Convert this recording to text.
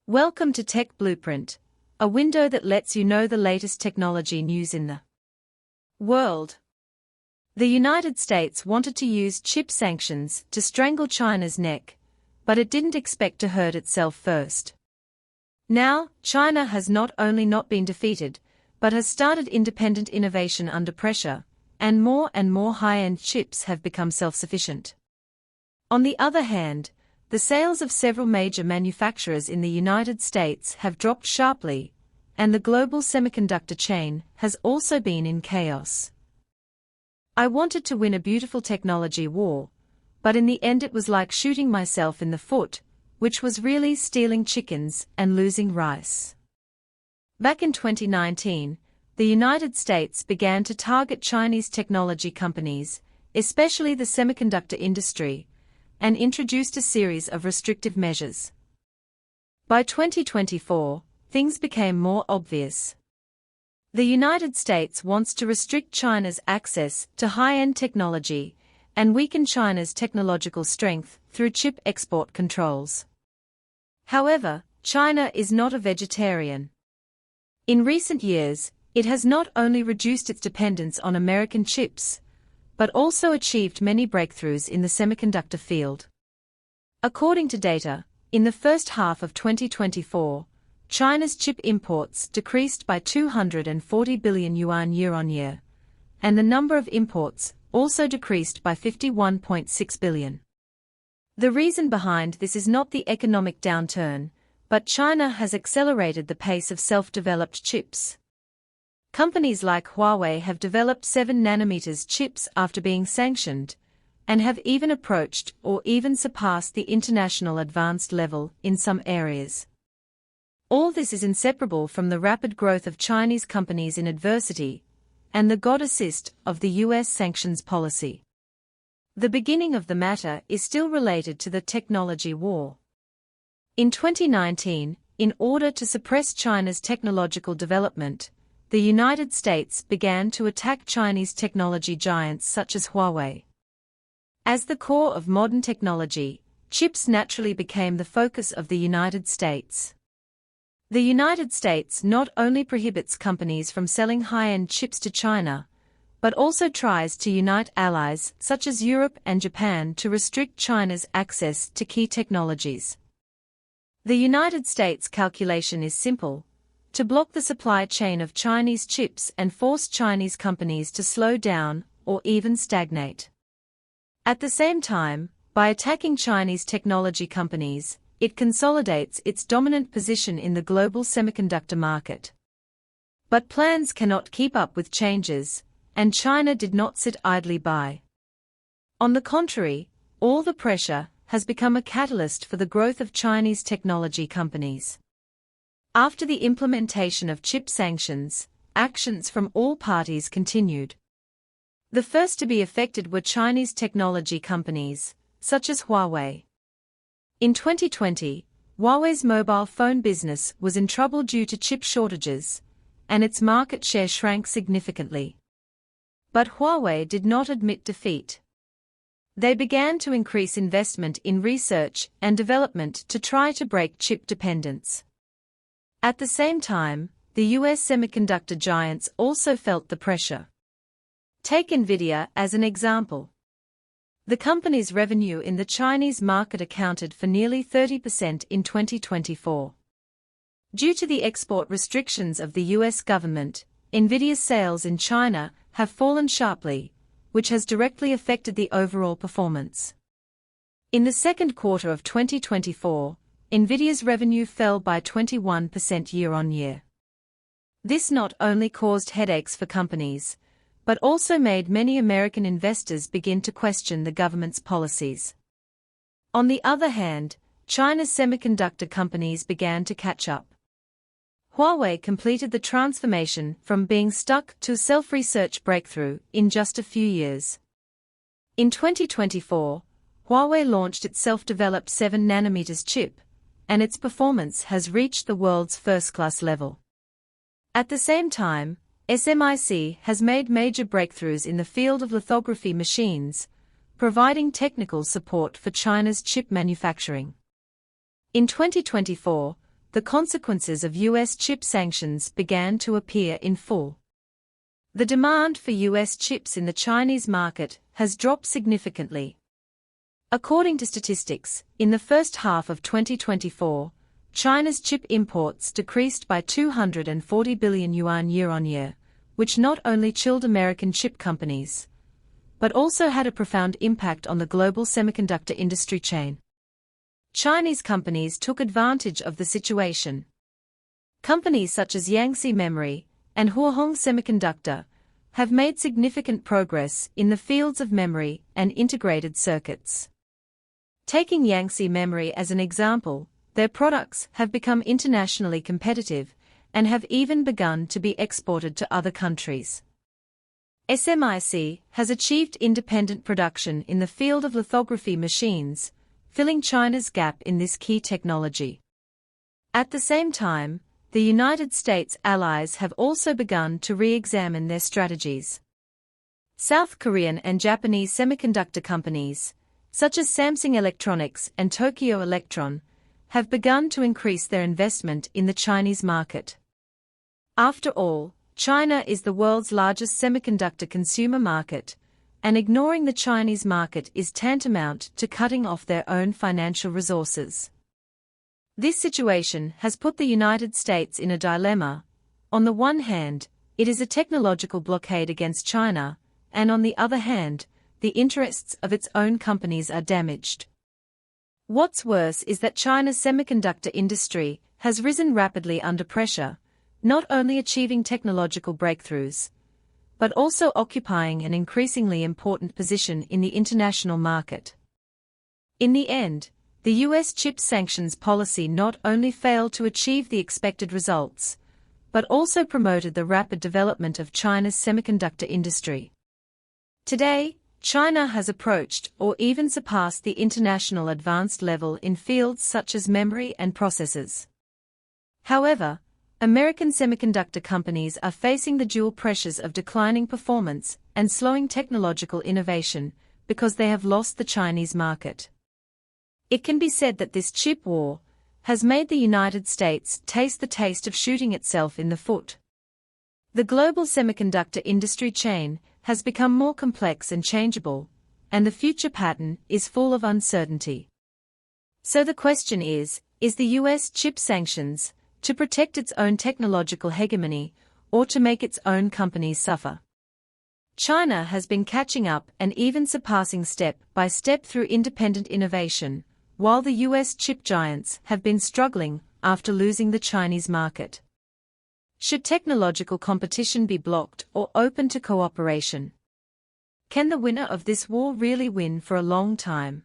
Welcome to Tech Blueprint, a window that lets you know the latest technology news in the world. The United States wanted to use chip sanctions to strangle China's neck, but it didn't expect to hurt itself first. Now, China has not only not been defeated, but has started independent innovation under pressure, and more high-end chips have become self-sufficient. On the other hand, the sales of several major manufacturers in the United States have dropped sharply, and the global semiconductor chain has also been in chaos. I wanted to win a beautiful technology war, but in the end it was like shooting myself in the foot, which was really stealing chickens and losing rice. Back in 2019, the United States began to target Chinese technology companies, especially the semiconductor industry, and introduced a series of restrictive measures. By 2024, things became more obvious. The United States wants to restrict China's access to high-end technology and weaken China's technological strength through chip export controls. However, China is not a vegetarian. In recent years, it has not only reduced its dependence on American chips, but also achieved many breakthroughs in the semiconductor field. According to data, in the first half of 2024, China's chip imports decreased by 240 billion yuan year-on-year, and the number of imports also decreased by 51.6 billion. The reason behind this is not the economic downturn, but China has accelerated the pace of self-developed chips. Companies like Huawei have developed 7nm chips after being sanctioned, and have even approached or even surpassed the international advanced level in some areas. All this is inseparable from the rapid growth of Chinese companies in adversity, and the God assist of the US sanctions policy. The beginning of the matter is still related to the technology war. In 2019, in order to suppress China's technological development, the United States began to attack Chinese technology giants such as Huawei. As the core of modern technology, chips naturally became the focus of the United States. The United States not only prohibits companies from selling high-end chips to China, but also tries to unite allies such as Europe and Japan to restrict China's access to key technologies. The United States' calculation is simple: to block the supply chain of Chinese chips and force Chinese companies to slow down or even stagnate. At the same time, by attacking Chinese technology companies, it consolidates its dominant position in the global semiconductor market. But plans cannot keep up with changes, and China did not sit idly by. On the contrary, all the pressure has become a catalyst for the growth of Chinese technology companies. After the implementation of chip sanctions, actions from all parties continued. The first to be affected were Chinese technology companies, such as Huawei. In 2020, Huawei's mobile phone business was in trouble due to chip shortages, and its market share shrank significantly. But Huawei did not admit defeat. They began to increase investment in research and development to try to break chip dependence. At the same time, the US semiconductor giants also felt the pressure. Take Nvidia as an example. The company's revenue in the Chinese market accounted for nearly 30% in 2024. Due to the export restrictions of the US government, Nvidia's sales in China have fallen sharply, which has directly affected the overall performance. In the second quarter of 2024, Nvidia's revenue fell by 21% year-on-year. This not only caused headaches for companies, but also made many American investors begin to question the government's policies. On the other hand, China's semiconductor companies began to catch up. Huawei completed the transformation from being stuck to a self-research breakthrough in just a few years. In 2024, Huawei launched its self-developed 7nm chip, and its performance has reached the world's first-class level. At the same time, SMIC has made major breakthroughs in the field of lithography machines, providing technical support for China's chip manufacturing. In 2024, the consequences of U.S. chip sanctions began to appear in full. The demand for U.S. chips in the Chinese market has dropped significantly. According to statistics, in the first half of 2024, China's chip imports decreased by 240 billion yuan year-on-year, which not only chilled American chip companies, but also had a profound impact on the global semiconductor industry chain. Chinese companies took advantage of the situation. Companies such as Yangtze Memory and Huahong Semiconductor have made significant progress in the fields of memory and integrated circuits. Taking Yangtze Memory as an example, their products have become internationally competitive and have even begun to be exported to other countries. SMIC has achieved independent production in the field of lithography machines, filling China's gap in this key technology. At the same time, the United States allies have also begun to re-examine their strategies. South Korean and Japanese semiconductor companies, such as Samsung Electronics and Tokyo Electron, have begun to increase their investment in the Chinese market. After all, China is the world's largest semiconductor consumer market, and ignoring the Chinese market is tantamount to cutting off their own financial resources. This situation has put the United States in a dilemma. On the one hand, it is a technological blockade against China, and on the other hand, the interests of its own companies are damaged. What's worse is that China's semiconductor industry has risen rapidly under pressure, not only achieving technological breakthroughs, but also occupying an increasingly important position in the international market. In the end, the U.S. chip sanctions policy not only failed to achieve the expected results, but also promoted the rapid development of China's semiconductor industry. Today, China has approached or even surpassed the international advanced level in fields such as memory and processors. However, American semiconductor companies are facing the dual pressures of declining performance and slowing technological innovation because they have lost the Chinese market. It can be said that this chip war has made the United States taste the taste of shooting itself in the foot. The global semiconductor industry chain has become more complex and changeable, and the future pattern is full of uncertainty. So the question is the U.S. chip sanctions to protect its own technological hegemony, or to make its own companies suffer? China has been catching up and even surpassing step by step through independent innovation, while the U.S. chip giants have been struggling after losing the Chinese market. Should technological competition be blocked or open to cooperation? Can the winner of this war really win for a long time?